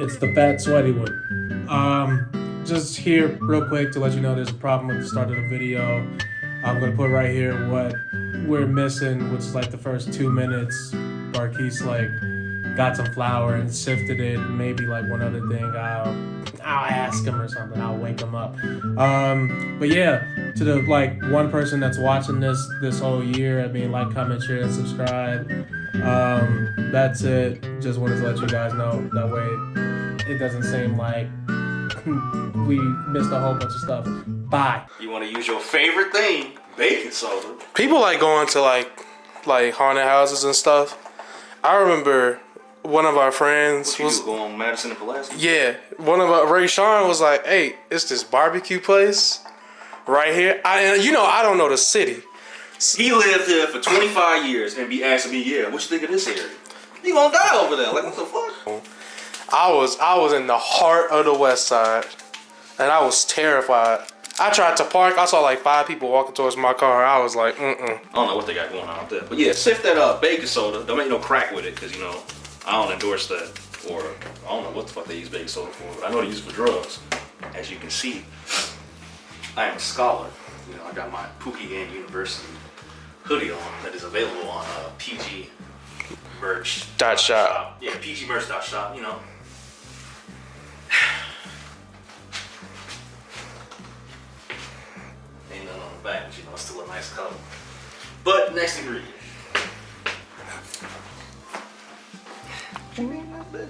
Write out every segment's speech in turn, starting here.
It's the fat, sweaty one. Just here real quick to let you know there's a problem with the start of the video. I'm gonna put right here what we're missing, which is like the first 2 minutes. Barquise like got some flour and sifted it. Maybe like one other thing. I'll ask him or something. I'll wake him up. But yeah, to the like one person that's watching this whole year, I mean, like, comment, share, and subscribe. That's it. Just wanted to let you guys know. That way it doesn't seem like we missed a whole bunch of stuff. Bye. You want to use your favorite thing, baking soda. People like going to like haunted houses and stuff. I remember one of our friends was going on Madison and Pulaski. Yeah, one of our Ray Sean was like, "Hey, it's this barbecue place right here." I don't know the city. He lived here for 25 years and be asking me, "Yeah, what you think of this area? You gonna die over there? Like, what the fuck?" I was in the heart of the West Side, and I was terrified. I tried to park. I saw like 5 people walking towards my car. I was like, I don't know what they got going on out there, but yeah, sift that baking soda. Don't make no crack with it, cause I don't endorse that, or I don't know what the fuck they use baking soda for, but I know they use it for drugs. As you can see, I am a scholar. I got my Pookie University hoodie on that is available on PG Merch .shop. Yeah, PGmerch.shop. Ain't nothing on the back, but it's still a nice color. But next ingredient.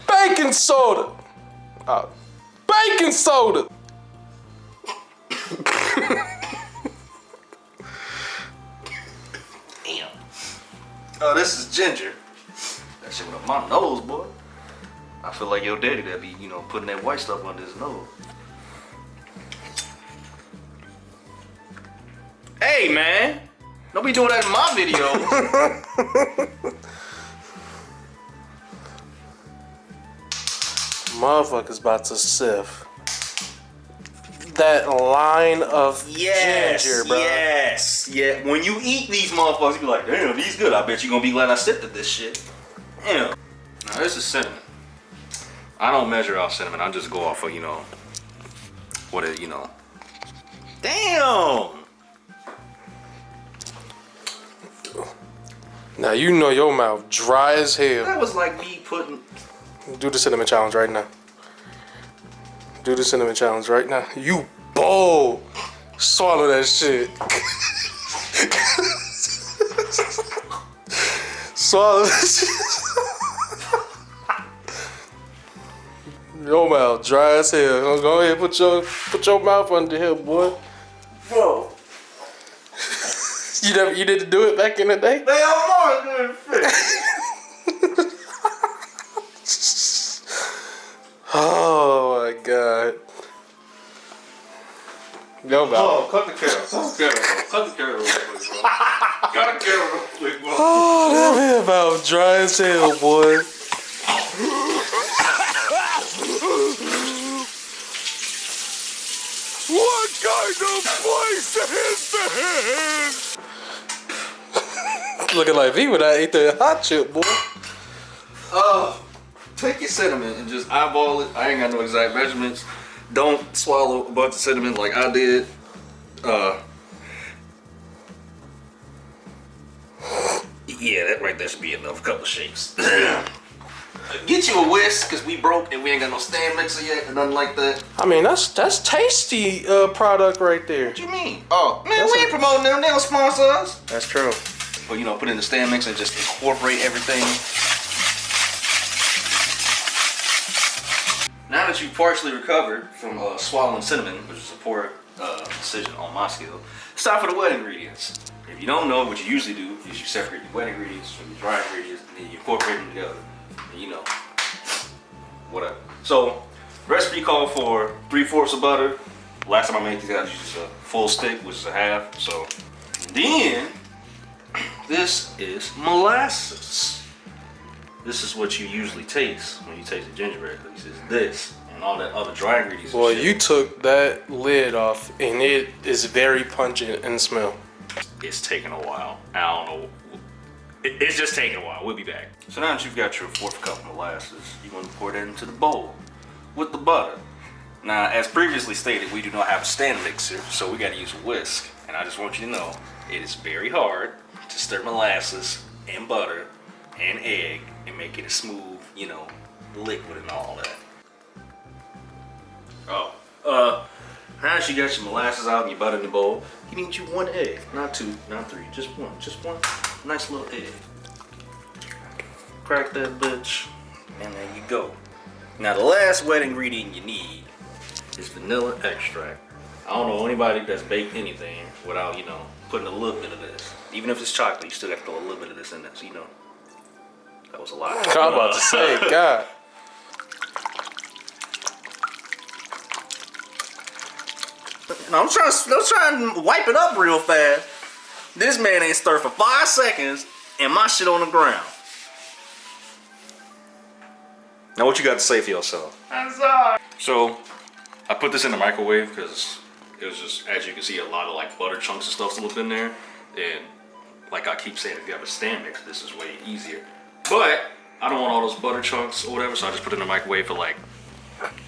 baking soda. Baking soda. Damn. Oh, this is ginger. That shit went up my nose, boy. I feel like your daddy that be, putting that white stuff under his nose. Hey, man. Don't be doing that in my videos. Motherfuckers about to sift that line of ginger, bro. Yes, yeah. When you eat these motherfuckers, you be like, damn, these good. I bet you gonna be glad I sifted this shit. Damn. Now this is cinnamon. I don't measure off cinnamon. I just go off of, what it, Damn. Now your mouth dry as hell. That was like me putting. Do the cinnamon challenge right now. Do the cinnamon challenge right now. You bold. Swallow that shit. Swallow that shit. Your mouth dry as hell. Go ahead, put your mouth under here, boy. Bro. You didn't do it back in the day? They are more good fish. Oh my god. Yo, man. Oh, cut the camera. Cut the camera real quick, bro. Cut the camera real quick, bro. Oh, that man about dry as hell, boy. What kind of place is this? Looking like me when I ate that hot chip, boy. Take your cinnamon and just eyeball it. I ain't got no exact measurements. Don't swallow a bunch of cinnamon like I did. Yeah, that right there should be enough. A couple shakes. Get you a whisk, cause we broke and we ain't got no stand mixer yet or nothing like that. I mean, that's tasty product right there. What you mean? Oh, man, we ain't promoting them. They don't sponsor us. That's true. But put in the stand mixer and just incorporate everything. Now that you've partially recovered from swallowing cinnamon, which is a poor decision on my skill, it's time for the wet ingredients. If you don't know, what you usually do is you separate your wet ingredients from your dry ingredients, and then you incorporate them together. And whatever. So, recipe called for 3/4 of butter. Last time I made these guys, I used a full stick, which is a half. So, then this is molasses. This is what you usually taste when you taste the gingerbread cookies. Is this and all that other dry ingredients. Boy, you took that lid off, and it is very pungent in smell. It's taking a while. I don't know. It's just taking a while. We'll be back. So now that you've got your 4th cup of molasses, you're going to pour that into the bowl. with the butter. Now, as previously stated, we do not have a stand mixer, so we gotta use a whisk. And I just want you to know, it is very hard to stir molasses and butter and egg and make it a smooth, you know, liquid and all that. Oh, now that you got your molasses out and your butter in the bowl, you need you 1 egg, not 2, not 3, just one nice little egg. Crack that bitch, and there you go. Now the last wet ingredient you need is vanilla extract. I don't know anybody that's baked anything without, you know, putting a little bit of this. Even if it's chocolate, you still got to throw a little bit of this in there, so you know. That was a lot. I'm about to say, God. No, I'm trying to wipe it up real fast. This man ain't stirred for 5 seconds and my shit on the ground. Now what you got to say for yourself? I'm sorry. So, I put this in the microwave because it was just, as you can see, a lot of like butter chunks and stuff still up in there. And like I keep saying, if you have a stand mixer, this is way easier. But I don't want all those butter chunks or whatever, so I just put it in the microwave for like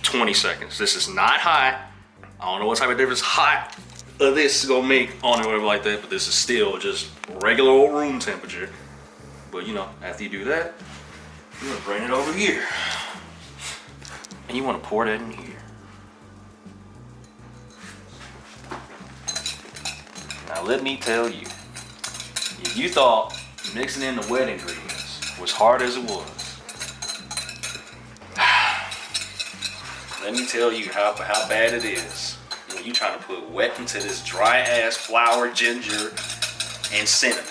20 seconds. This is not hot. I don't know what type of difference hot of this is gonna make on it or whatever like that, but this is still just regular old room temperature. But you know, after you do that, you're gonna bring it over here. And you wanna pour that in here. Now let me tell you, if you thought mixing in the wet ingredients was hard as it was, let me tell you how bad it is when you trying to put wet into this dry ass flour, ginger, and cinnamon.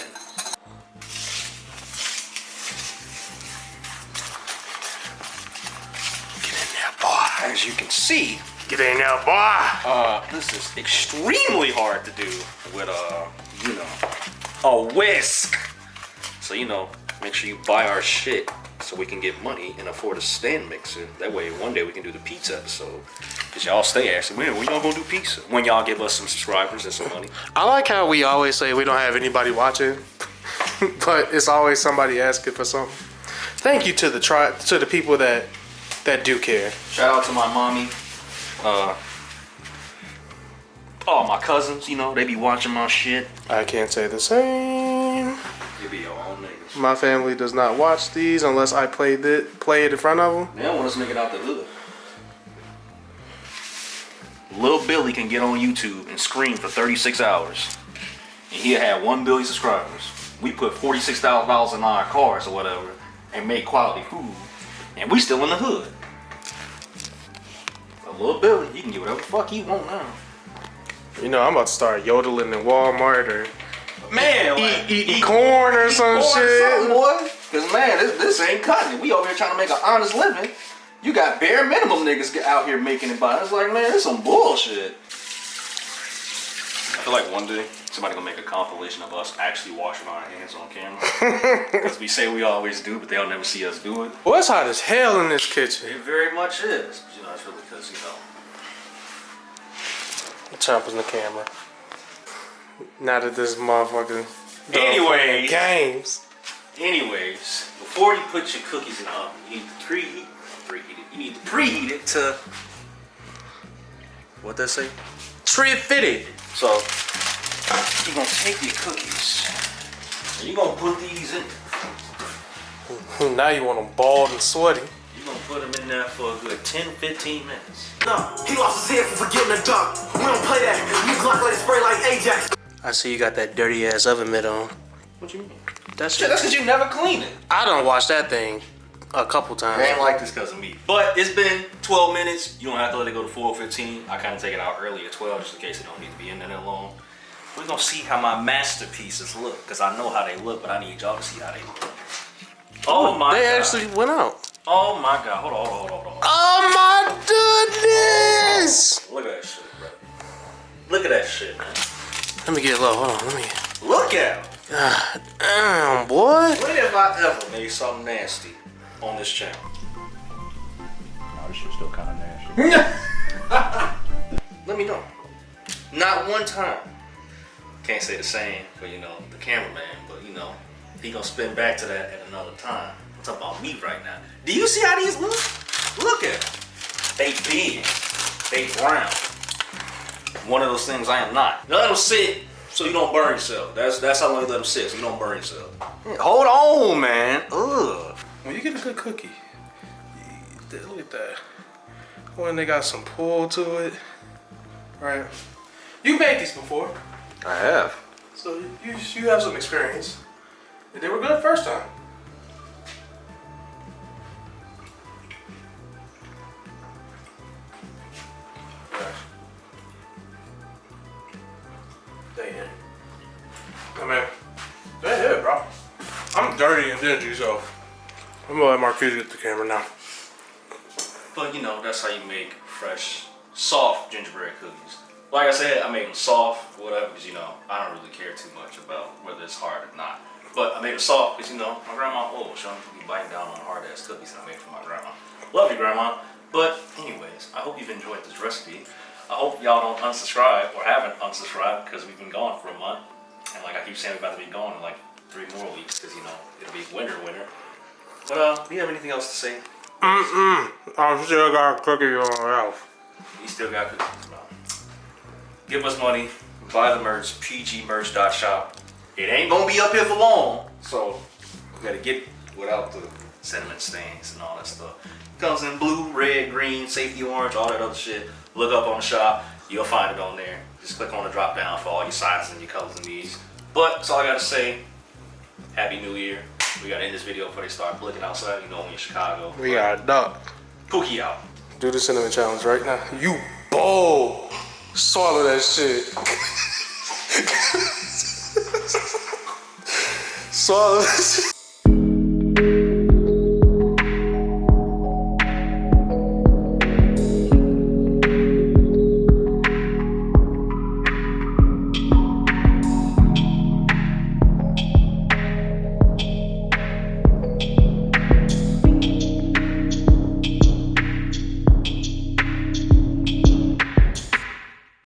Get in there, boy. As you can see, Get in there, boy. this is extremely hard to do with you know, a whisk. So you know, make sure you buy our shit so we can get money and afford a stand mixer. That way, one day we can do the pizza episode. Cause y'all stay asking, when y'all gonna do pizza? When y'all give us some subscribers and some money. I like how we always say we don't have anybody watching, but it's always somebody asking for something. Thank you to the people that do care. Shout out to my mommy. All my cousins, you know, they be watching my shit. I can't say the same. They be your own niggas. My family does not watch these unless I play it in front of them. They don't want us to make it out the hood. Lil Billy can get on YouTube and scream for 36 hours. And he'll have 1 billion subscribers. We put $46,000 in our cars or whatever and make quality food. And we still in the hood. But Lil Billy, he can get whatever the fuck he want now. You know, I'm about to start yodeling in Walmart or Man, eat corn or some shit. Boy. Cause man, this ain't cutting it. We over here trying to make an honest living. You got bare minimum niggas out here making it by. It's like, man, this some bullshit. I feel like one day somebody gonna make a compilation of us actually washing our hands on camera. Because we say we always do, but they'll never see us do it. Well, it's hot as hell in this kitchen. It very much is. But, you know, it's really because, you know. Chomping the camera. Now that this motherfucker Anyways. games. Anyways, before you put your cookies in the oven, you need to preheat it. You need to preheat it to, what that say? 350. So, you're gonna take your cookies and you're gonna put these in. Now you want them bald and sweaty. You're gonna put them in there for a good 10-15 minutes. No, he lost his head for forgetting the dunk. We don't play that. You Glock let it spray like Ajax. I see you got that dirty ass oven mitt on. What you mean? That's Shit, that's because you never clean it. I done watched that thing a couple times. I ain't like this because of me. But it's been 12 minutes. You don't have to let it go to 4:15. I kind of take it out early at 12 just in case it don't need to be in there that long. We're going to see how my masterpieces look because I know how they look, but I need y'all to see how they look. Oh my God. They actually went out. Oh my God. Hold on. Oh my goodness! Look at that shit, bro. Look at that shit, man. Let me get low. Hold on. Let me. Look at him. God damn, boy. When have I ever made something nasty on this channel? Oh, this shit's still kind of nasty. Let me know. Not one time. Can't say the same for, you know, the cameraman, but, you know, he gonna spin back to that at another time. I'm talking about me right now. Do you see how these look? Look at them. They big. They brown. One of those things I am not. Let them sit so you don't burn yourself. That's how long you let them sit, so you don't burn yourself. Hold on, man. Ugh. When you get a good cookie, look at that. When they got some pull to it, right? You made these before, I have. so you have some experience. And they were good first time. I mean, that's it, bro. I'm dirty and dingy, so I'm gonna let Marquise get the camera now. But you know, that's how you make fresh, soft gingerbread cookies. Like I said, I make them soft, whatever, because you know, I don't really care too much about whether it's hard or not. But I made them soft because you know, my grandma, she'll be biting down on hard ass cookies that I made for my grandma. Love you, grandma. But anyways, I hope you've enjoyed this recipe. I hope y'all don't unsubscribe or haven't unsubscribed because we've been gone for a month. And like I keep saying, we're about to be gone in like 3 more weeks because you know, it'll be winter. But do you have anything else to say? I still got a cookie on my mouth. You still got cookies, bro. Give us money, buy the merch, pgmerch.shop. It ain't gonna be up here for long, so we gotta get without the cinnamon stains and all that stuff. It comes in blue, red, green, safety orange, all that other shit. Look up on the shop, you'll find it on there. Just click on the drop down for all your sizes and your colors and needs. But that's all I gotta say. Happy New Year. We gotta end this video before they start looking outside. You know, when you're in Chicago. We got a duck. Pookie out. Do the cinnamon challenge right now. You bold. Swallow that shit. Swallow that shit.